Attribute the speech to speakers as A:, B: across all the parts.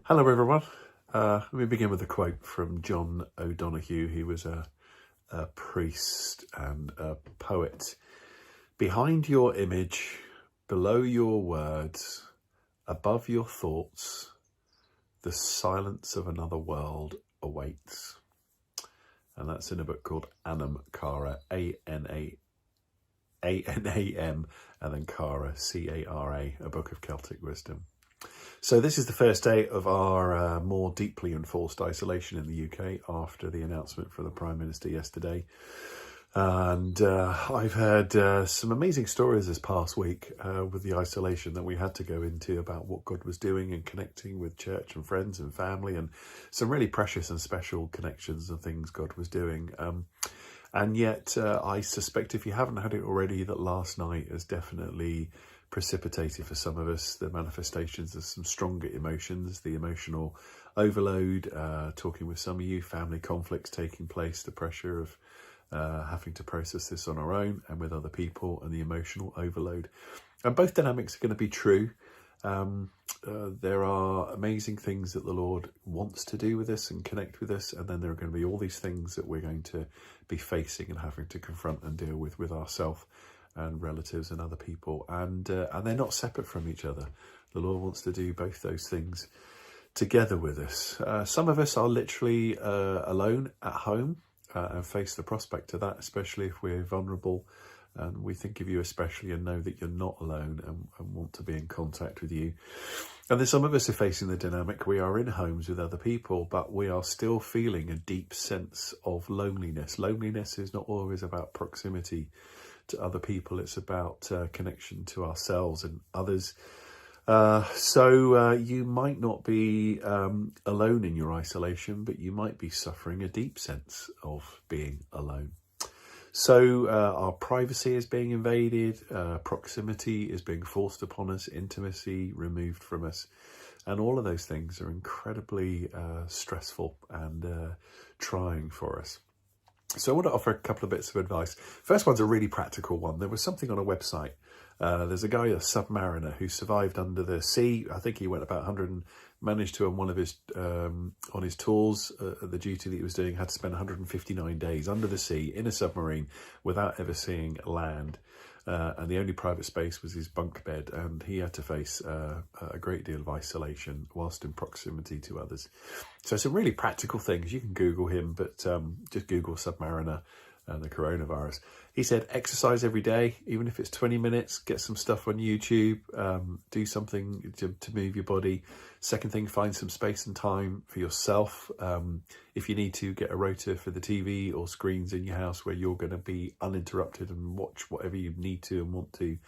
A: Hello, everyone. Let me begin with a quote from John O'Donoghue. He was a priest and a poet. Behind your image, below your words, above your thoughts, the silence of another world awaits. And that's in a book called Anam Cara, A-N-A-M, and then Cara, C-A-R-A, a book of Celtic wisdom. So this is the first day of our more deeply enforced isolation in the UK after the announcement from the Prime Minister yesterday. And I've heard some amazing stories this past week with the isolation that we had to go into about what God was doing and connecting with church and friends and family, and some really precious and special connections and things God was doing. And yet I suspect, if you haven't had it already, that last night has definitely precipitated for some of us the manifestations of some stronger emotions, the emotional overload, talking with some of you, family conflicts taking place, the pressure of having to process this on our own and with other people, and the emotional overload. And both dynamics are going to be true. There are amazing things that the Lord wants to do with us and connect with us, and then there are going to be all these things that we're going to be facing and having to confront and deal with ourselves and relatives and other people, and they're not separate from each other. The Lord wants to do both those things together with us. Some of us are literally alone at home and face the prospect of that, especially if we're vulnerable. And we think of you especially and know that you're not alone and want to be in contact with you. And then some of us are facing the dynamic. We are in homes with other people, but we are still feeling a deep sense of loneliness. Loneliness is not always about proximity to other people. It's about connection to ourselves and others. So you might not be alone in your isolation, but you might be suffering a deep sense of being alone. So our privacy is being invaded, proximity is being forced upon us, intimacy removed from us, and all of those things are incredibly stressful and trying for us. So I want to offer a couple of bits of advice. First one's a really practical one. There was something on a website. There's a guy, a submariner, who survived under the sea. I think he went about 100 and managed to, on one of his on his tours, the duty that he was doing, had to spend 159 days under the sea in a submarine without ever seeing land. And the only private space was his bunk bed, and he had to face a great deal of isolation whilst in proximity to others. So some really practical things. You can Google him, but just Google Submariner and the coronavirus. He said exercise every day, even if it's 20 minutes, get some stuff on YouTube, do something to move your body. Second thing, find some space and time for yourself. If you need to, get a rotor for the TV or screens in your house where you're going to be uninterrupted and watch whatever you need to and want to.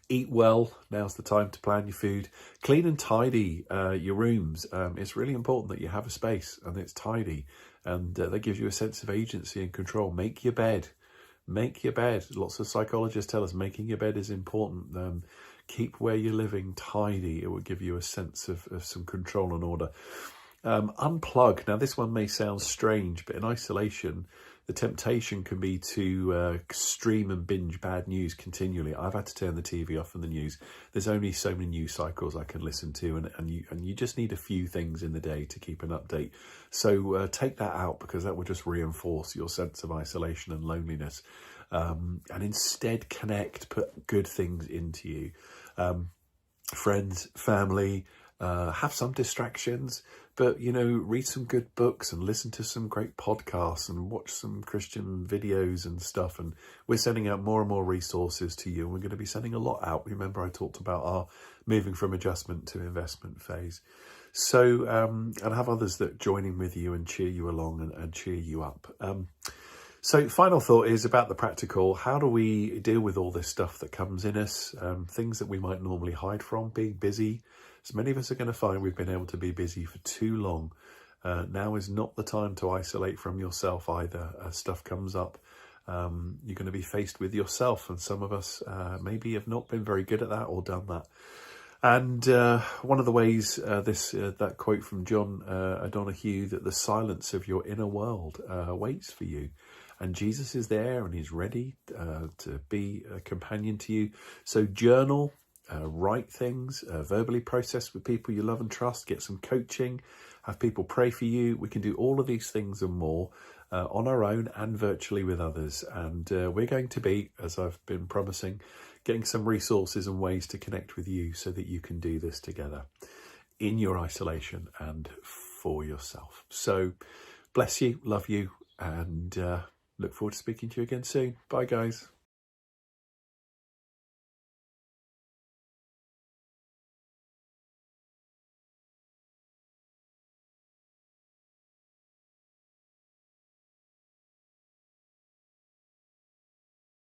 A: Eat well. Now's the time to plan your food. Clean and tidy your rooms. It's really important that you have a space and it's tidy, and that gives you a sense of agency and control. Make your bed. Make your bed. Lots of psychologists tell us making your bed is important. Keep where you're living tidy. It will give you a sense of some control and order. Unplug. Now, this one may sound strange, but in isolation, the temptation can be to stream and binge bad news continually. I've had to turn the TV off and the news. There's only so many news cycles I can listen to, and you just need a few things in the day to keep an update. So take that out, because that will just reinforce your sense of isolation and loneliness. And instead connect, put good things into you. Friends, family, have some distractions, but, read some good books and listen to some great podcasts and watch some Christian videos and stuff. And we're sending out more and more resources to you. And we're going to be sending a lot out. Remember, I talked about our moving from adjustment to investment phase. So, and have others that join in with you and cheer you along and cheer you up. So final thought is about the practical. How do we deal with all this stuff that comes in us? Things that we might normally hide from, being busy. So many of us are going to find we've been able to be busy for too long. Now is not the time to isolate from yourself either. As stuff comes up, you're going to be faced with yourself. And some of us maybe have not been very good at that or done that. And one of the ways, that quote from John O'Donoghue, that the silence of your inner world waits for you. And Jesus is there and he's ready to be a companion to you. So journal, write things, verbally process with people you love and trust, get some coaching, have people pray for you. We can do all of these things and more on our own and virtually with others. And we're going to be, as I've been promising, getting some resources and ways to connect with you so that you can do this together in your isolation and for yourself. So bless you, love you, and look forward to speaking to you again soon. Bye, guys.